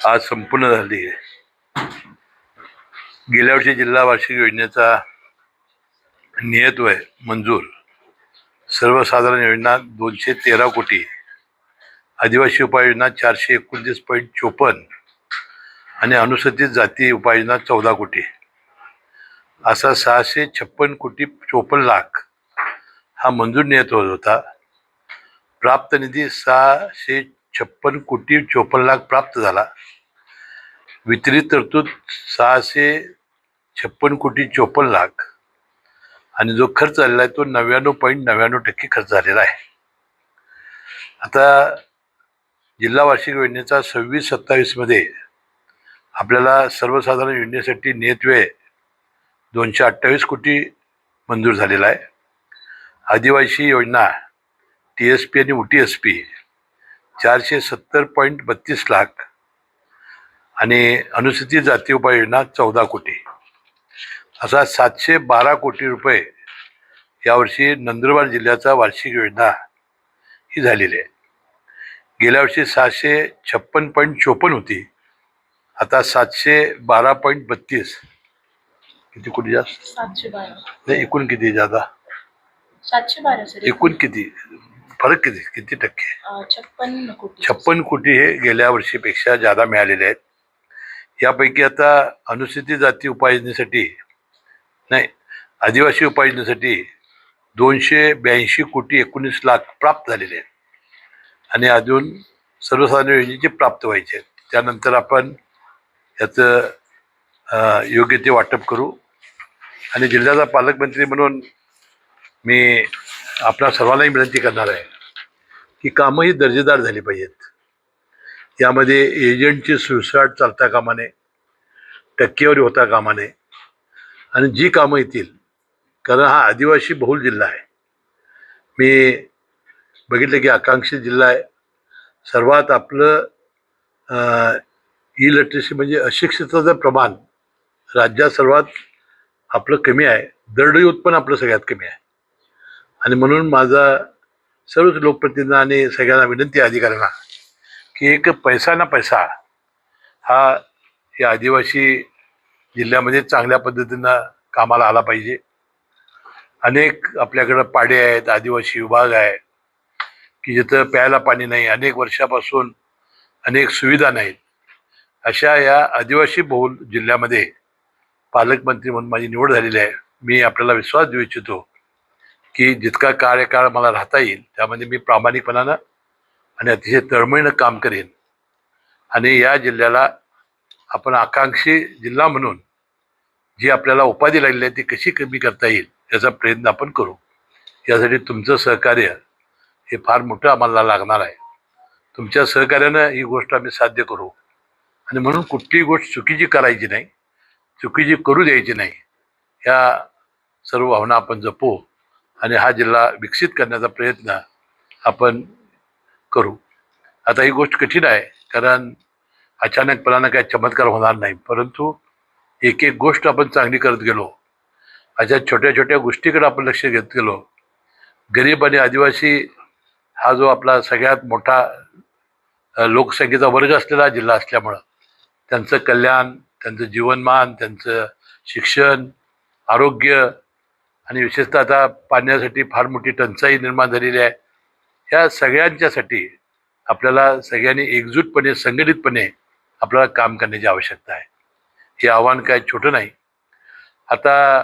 आज संपूर्ण झाली आहे. गेल्या वर्षी जिल्हा वार्षिक योजनेचा नियतव्यय मंजूर सर्वसाधारण योजना 213 कोटी, आदिवासी उपाययोजना 429.54 आणि अनुसूचित जाती उपाययोजना 14 कोटी, असा 656 कोटी 54 लाख हा मंजूर नियतव्यय होता. प्राप्त निधी 656 कोटी 54 लाख प्राप्त झाला. वितरित तरतूद 656 कोटी 54 लाख आणि जो खर्च झालेला आहे तो 99.99% खर्च झालेला आहे. आता जिल्हा वार्षिक योजनेचा 26-27 मध्ये आपल्याला सर्वसाधारण योजनेसाठी नियतव्यय 228 कोटी मंजूर झालेला आहे. आदिवासी योजना TSP आणि UTSP 470.32 लाख आणि अनुसूचित जाती उपाययोजना 14 कोटी, असा 712 कोटी रुपये यावर्षी नंदुरबार जिल्ह्याचा वार्षिक योजना ही झालेली आहे. गेल्या वर्षी 656.54 होती, आता 712.32. किती कोटी जास्त? 712 नाही, एकूण किती जादा? 712 एकूण किती फरक किती टक्के? 56 कोटी. 56 कोटी हे गेल्या वर्षीपेक्षा जादा मिळालेले आहेत. यापैकी आता अनुसूचित जाती उपाययोजनेसाठी नाही, आदिवासी उपाययोजनेसाठी 282 कोटी 19 लाख प्राप्त झालेले आहेत आणि अजून सर्वसाधारण योजनेचे प्राप्त व्हायचे आहेत. त्यानंतर आपण याचं योग्य ते वाटप करू. आणि जिल्ह्याचा पालकमंत्री म्हणून मी आपल्या सर्वांनाही विनंती करणार आहे की कामं ही दर्जेदार झाली पाहिजेत. यामध्ये एजंटची सुळसुळाट चालता कामा नये, टक्केवारी होता कामा नये आणि जी कामं येतील, कारण हा आदिवासी बहुल जिल्हा आहे. मी बघितलं की आकांक्षित जिल्हा आहे. सर्वात आपलं इलिटरसी म्हणजे अशिक्षितताचं प्रमाण राज्यात सर्वात आपलं कमी आहे. दरडोई उत्पन्न आपलं सगळ्यात कमी आहे. आणि म्हणून माझा सर्वच लोकप्रतिनिधींना आणि सगळ्यांना विनंती आहे, अधिकाऱ्यांना, की एक पैसा ना पैसा हा या आदिवासी जिल्ह्यामध्ये चांगल्या पद्धतीनं कामाला आला पाहिजे. अनेक आपल्याकडं पाडे आहेत, आदिवासी विभाग आहे की जिथं प्यायला पाणी नाही, अनेक वर्षापासून अनेक सुविधा नाहीत. अशा या आदिवासी बहुल जिल्ह्यामध्ये पालकमंत्री म्हणून माझी निवड झालेली आहे. मी आपल्याला विश्वास देऊ इच्छितो की जितका कार्यकाळ मला राहता येईल त्यामध्ये मी प्रामाणिकपणानं आणि अतिशय तळमळीनं काम करेन आणि या जिल्ह्याला आपण आकांक्षी जिल्हा म्हणून जी आपल्याला उपाधी लागलेली आहे ती कशी कमी करता येईल याचा प्रयत्न आपण करू. यासाठी तुमचं सहकार्य हे फार मोठं आम्हाला लागणार आहे. तुमच्या सहकार्यानं ही गोष्ट आम्ही साध्य करू आणि म्हणून कुठलीही गोष्ट चुकीची करायची नाही, चुकीची करू द्यायची नाही. ह्या सर्व भावना आपण जपू आणि हा जिल्हा विकसित करण्याचा प्रयत्न आपण करू. आता ही गोष्ट कठीण आहे, कारण अचानकपणानं काही चमत्कार होणार नाही, परंतु एक एक गोष्ट आपण चांगली करत गेलो, अशा छोट्या छोट्या गोष्टीकडे आपण लक्ष घेत गेलो. गरीब आणि आदिवासी हा जो आपला सगळ्यात मोठा लोकसंख्येचा वर्ग असलेला जिल्हा असल्यामुळं त्यांचं कल्याण, त्यांचं जीवनमान, त्यांचं शिक्षण, आरोग्य आणि विशेषतः आता पाण्यासाठी फार मोठी टंचाई निर्माण झालेली आहे. ह्या सगळ्यांच्यासाठी आपल्याला सगळ्यांनी एकजूटपणे, संघटितपणे आपल्याला काम करण्याची आवश्यकता आहे. हे आव्हान काय छोटं नाही. आता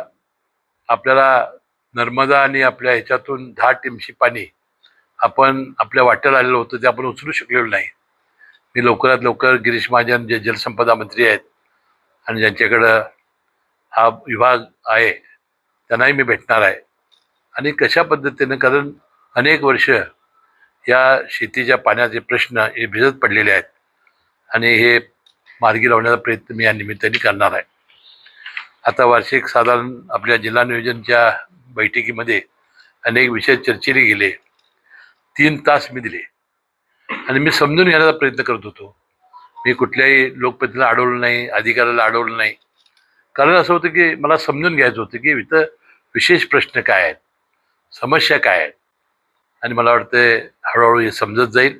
आपल्याला नर्मदा आणि आपल्या ह्याच्यातून 10 टीमशी पाणी आपण आपल्या वाट्याला आलेलं होतं, ते आपण उचलू शकलेलो नाही. मी लवकरात लवकर गिरीश महाजन जे जलसंपदा मंत्री आहेत आणि ज्यांच्याकडं हा विभाग आहे त्यांनाही मी भेटणार आहे आणि कशा पद्धतीनं, कारण अनेक वर्ष या शेतीच्या पाण्याचे प्रश्न हे भिजत पडलेले आहेत आणि हे मार्गी लावण्याचा प्रयत्न मी या निमित्ताने करणार आहे. आता वार्षिक साधारण आपल्या जिल्हा नियोजनच्या बैठकीमध्ये अनेक विषय चर्चेले गेले. 3 तास मी दिले आणि मी समजून घेण्याचा प्रयत्न करत होतो. मी कुठल्याही लोकप्रतिनिधीला अडवलं नाही, अधिकाऱ्याला अडवलं नाही. कारण असं होतं की मला समजून घ्यायचं होतं की इथं विशेष प्रश्न काय आहेत, समस्या काय आहेत, आणि मला वाटतं हळूहळू हे समजत जाईल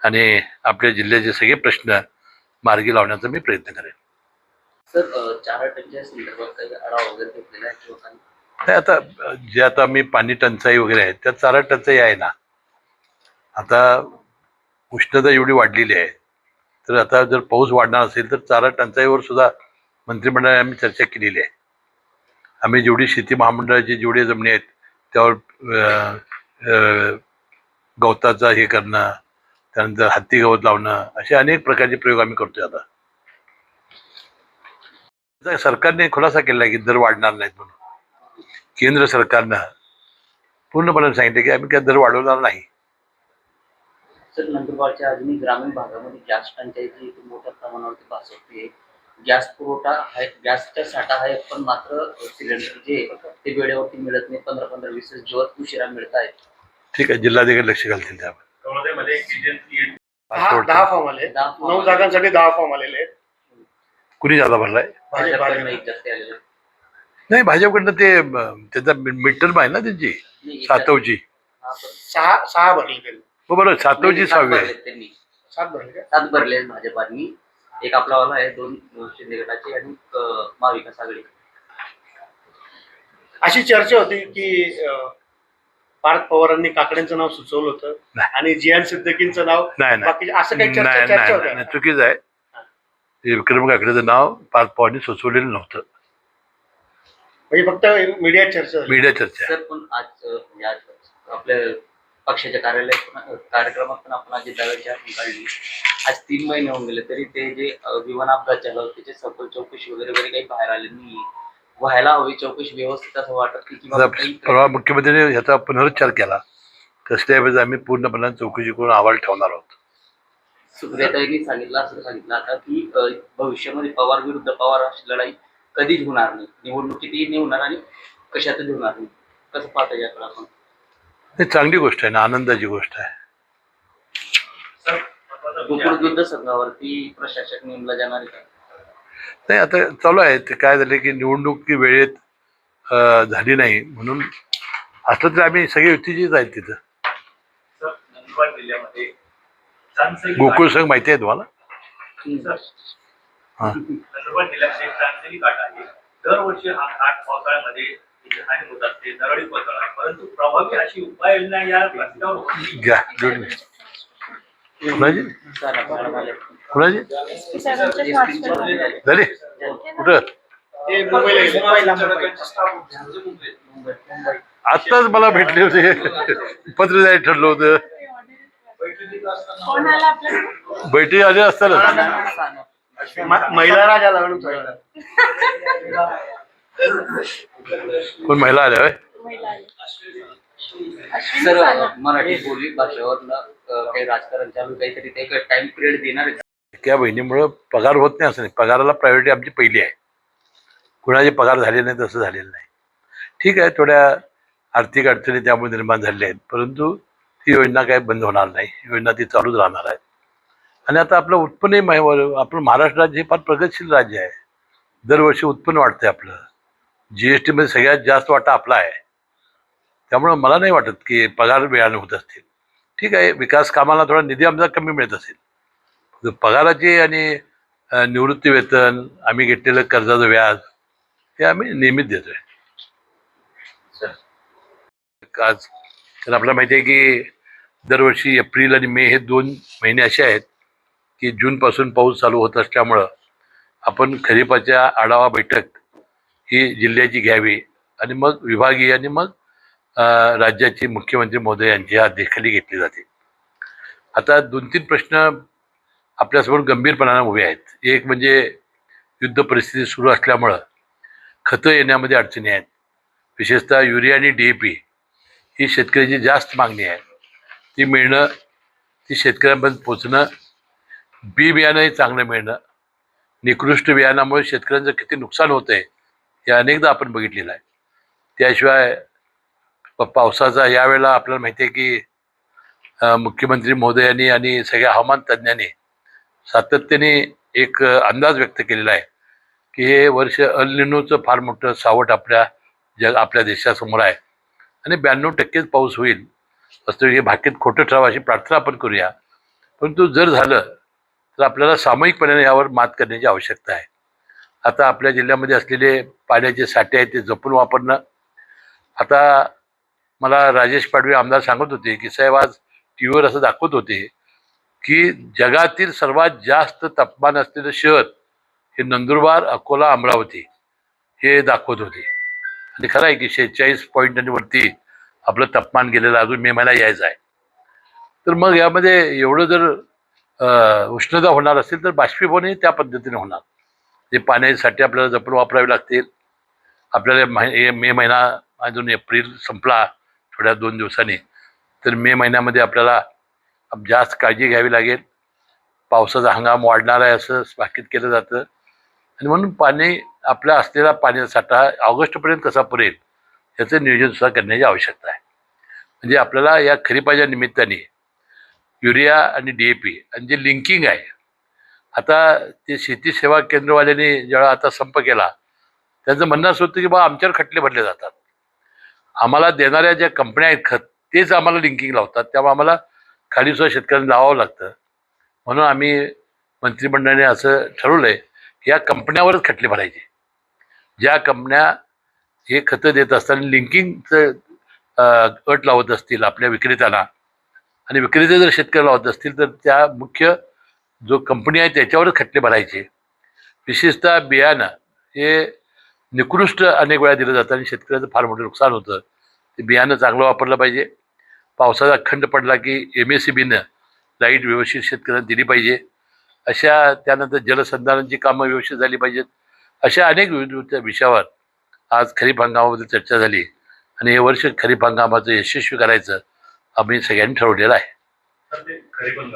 आणि आपल्या जिल्ह्याचे सगळे प्रश्न मार्गी लावण्याचा मी प्रयत्न करेन. सर, चारा टंचाई संदर्भात काही आढावा वगैरे घेतलेला आहे किंवा काही? नाही, आता जे आता मी पाणी टंचाई वगैरे आहे त्यात चारा टंचाई आहे ना. आता उष्णता एवढी वाढलेली आहे, तर आता जर पाऊस वाढणार असेल तर चारा टंचाईवर सुद्धा मंत्रिमंडळाने आम्ही चर्चा केलेली आहे. आम्ही जेवढी शेती महामंडळाची जेवढी जमिनी आहेत त्यावर गवताचा हे करणं, त्यानंतर हत्ती गवत लावणं, असे अनेक प्रकारचे प्रयोग आम्ही करतोय. आता सरकारने खुलासा केला की दर वाढणार नाहीत म्हणून. केंद्र सरकारनं पूर्णपणे सांगितलं की आम्ही काय दर वाढवणार नाही. सर, नंदुरबारच्या अजूनही ग्रामीण भागामध्ये गॅस टंचाईची मोठ्या प्रमाणावरती भासवते. गॅस पुरवठा आहे, गॅसचा साठा आहे, पण मात्र सिलेंडर जे ते वेळेवरती मिळत नाही. 15-15, 20 दिवस उशिरा मिळत आहेत. ठीक आहे, जिल्हाधिकारी लक्ष घालतील त्यावर. 10 फॉर्म आले, 9 जागांसाठी 10 फॉर्म आलेले आहेत. कुणी जादा भरलाय? भाजपकडनं एक जास्त आलेलं आहे. नाही, भाजपकडनं ते त्याचा मिड टर्म आहे ना त्यांची, सातवची. हा, पण 6 भरले त्यांनी. हो बरोबर, सातवची 6वी आहे. त्यांनी 7 भरले का? 7 भरले भाजपांनी. एक आपलावाला आहे, 2 शिंदे गटाचे आणि महाविकास आघाडी. अशी चर्चा होती की पार्थ पवारांनी काकड्यांचं नाव सुचवलं होतं नाही. आणि जियान सिद्दीकींचं नाव. नाही बाकी असं काही नाही चर्चा नाही, होत्या. नाही, चुकीचं आहे. ते विक्रम काकडेचं नाव पार्थ पवारांनी सुचवलेलं नव्हतं. म्हणजे फक्त मीडियात चर्चा झाली. मीडिया चर्चा आहे. सर, पण आज आपल्या पक्षाच्या कार्यक्रमात पण आपण अजितदादांची आठवण काढली. आज 3 महिने होऊन गेले तरी ते जे विमान अपघात झाला होता त्याची सखोल चौकशी वगैरे काही बाहेर आली नाही. व्हायला हवी चौकशी व्यवस्थित, असं वाटत की किंवा काही परवा मुख्यमंत्र्यांनी ह्याचा पुनरुच्चार केला. कसल्याऐवजी आम्ही पूर्णपणे चौकशी करून अहवाल ठेवणार आहोत. सुप्रियाताईंनी सांगितलं आता की भविष्यामध्ये पवार विरुद्ध पवार अशी लढाई कधीच होणार नाही, निवडणुकीतही नाही होणार आणि कशातच होणार नाही. कसं पाहता याकडे आपण? ही चांगली गोष्ट आहे ना, आनंदाची गोष्ट आहे. गोकुळ युद्ध संघावरती प्रशासक नेमला जाणार आहे का? नाही, आता चालू आहे. ते काय झालं की निवडणुकी वेळेत झाली नाही म्हणून असलं तरी आम्ही सगळे युतीचीच आहेत तिथं. नंदुरबार जिल्ह्यामध्ये गोकुळ संघ माहिती आहे तुम्हाला? हा, नंदुरबार जिल्ह्यामध्ये चांचली घाट आहे. दरवर्षी हा घाट पावसाळ्यामध्ये इथे हानी होत असते, दरडी कोसळतात, परंतु प्रभावी अशी उपाययोजना या रस्त्यावर होत नाही. घ्या दोन मिनिट. कुणाची कुणाची साहेबांच्या ट्रान्सफर झाली कुठं? ते मुंबईला गेले. आत्ताच मला भेटले होते, पत्र जायला ठरलं होतं. कोण आला आपल्याकडे? बैठकी आले असताना महिला राजा लागून कोण महिला आल्या होय? महिला आली. सर, अश्विनी सानप. मराठी बोली भाषेवरनं काही राजकारण चालू काहीतरी ते टाइम पिरियड देणार आहे. त्या बहिणीमुळं पगार होत नाही असं नाही. पगाराला प्रायोरिटी आमची पहिली आहे. कुणाचे पगार झाले नाही तसं झालेलं नाही. ठीक आहे, थोड्या आर्थिक अडचणी त्यामुळे निर्माण झालेल्या आहेत, परंतु ती योजना काही बंद होणार नाही. योजना ती चालूच राहणार आहे. आणि आता आपलं उत्पन्न, आपलं महाराष्ट्र राज्य हे फार प्रगतशील राज्य आहे. दरवर्षी उत्पन्न वाढतंय आपलं. GST मध्ये सगळ्यात जास्त वाटा आपला आहे. त्यामुळं मला नाही वाटत की पगार वेळाने होत असतील. ठीक आहे, विकास कामाला थोडा निधी आमचा कमी मिळत असेल. पगाराची आणि निवृत्ती वेतन, आम्ही घेतलेलं कर्जाचं व्याज हे आम्ही नियमित देतोय. आज तर आपल्याला माहिती आहे की दरवर्षी एप्रिल आणि मे हे 2 महिने असे आहेत की जूनपासून पाऊस चालू होत असल्यामुळं आपण खरीपाच्या आढावा बैठक ही जिल्ह्याची घ्यावी आणि मग विभागीय आणि मग राज्याची मुख्यमंत्री महोदय यांची देखरेखी घेतली जाते. आता 2-3 प्रश्न आपल्यासमोर गंभीरपणाने उभे आहेत. एक म्हणजे युद्ध परिस्थिती सुरू असल्यामुळं खतं येण्यामध्ये अडचणी आहेत. विशेषतः युरिया आणि DAP ही शेतकऱ्याची जास्त मागणी आहे. ती मिळणं, ती शेतकऱ्यांपर्यंत पोचणं, बी बियाणंही चांगलं मिळणं, निकृष्ट बियाणामुळे शेतकऱ्यांचं किती नुकसान होतं आहे हे अनेकदा आपण बघितलेलं आहे. त्याशिवाय पावसाचा यावेळेला आपल्याला माहिती आहे की मुख्यमंत्री महोदयांनी आणि सगळ्या हवामान तज्ज्ञांनी सातत्याने एक अंदाज व्यक्त केलेला आहे की हे वर्ष अल निनोचं फार मोठं सावट आपल्या देशासमोर आहे आणि 92% पाऊस होईल. वास्तविक हे भाकीत खोटं ठरावं अशी प्रार्थना आपण करूया. परंतु जर झालं तर आपल्याला सामूहिकपणे यावर मात करण्याची आवश्यकता आहे. आता आपल्या जिल्ह्यामध्ये असलेले पाण्याचे साठे आहेत ते जपून वापरणं. आता मला राजेश पाडवी आमदार सांगत होते की साहेब आज टी व्हीवर असं दाखवत होते की जगातील सर्वात जास्त तापमान असलेलं शहर हे नंदुरबार, अकोला, अमरावती हे दाखवत होते. आणि खरं आहे की 46 पॉईंट आणि वरती आपलं तापमान गेलेलं अजून मे महिना यायचा आहे. तर मग यामध्ये एवढं जर उष्णता होणार असेल तर बाष्पीभवनही त्या पद्धतीने होणार. जे पाण्यासाठी आपल्याला जपून वापरावे लागतील. आपल्याला मे महिना अजून एप्रिल संपला थोड्या 2 दिवसांनी, तर मे महिन्यामध्ये आपल्याला जास्त काळजी घ्यावी लागेल. पावसाचा हंगाम वाढणार आहे असं भाकीत केलं जातं आणि म्हणून पाणी आपल्या असलेला पाण्याचा साठा ऑगस्टपर्यंत कसा पुरेल याचं नियोजन सुद्धा करण्याची आवश्यकता आहे. म्हणजे आपल्याला या खरीपाच्या निमित्ताने युरिया आणि DAP आणि जे लिंकिंग आहे, आता ते शेती सेवा केंद्रवाल्यांनी जेव्हा आता संप केला त्यांचं म्हणणं असं होतं की बा आमच्यावर खटले भरले जातात, आम्हाला देणाऱ्या ज्या कंपन्या आहेत खत तेच आम्हाला लिंकिंग लावतात, त्यामुळे आम्हाला खाली सुद्धा शेतकऱ्यांना लावावं लागतं. म्हणून आम्ही मंत्रिमंडळाने असं ठरवलं आहे की या कंपन्यावरच खटले भरायचे. ज्या कंपन्या हे खतं देत असताना लिंकिंगचं अट लावत असतील आपल्या विक्रेत्यांना आणि विक्रेते जर शेतकरी लावत असतील तर त्या मुख्य जो कंपनी आहे त्याच्यावरच खटले भरायचे. विशेषतः बियाणं हे निकृष्ट अनेक वेळा दिलं जातं आणि शेतकऱ्याचं फार मोठं नुकसान होतं. ते बियाणं चांगलं वापरलं पाहिजे. पावसाचा खंड पडला की MSEBीनं लाईट व्यवस्थित शेतकऱ्यांना दिली पाहिजे. त्यानंतर जलसंधारणाची कामं व्यवस्थित झाली पाहिजेत. अशा अनेक विविध विषयावर आज खरीप हंगामामध्ये चर्चा झाली आणि हे वर्ष खरीप हंगामाचं यशस्वी करायचं आम्ही सगळ्यांनी ठरवलेलं आहे. तर ते खरे पण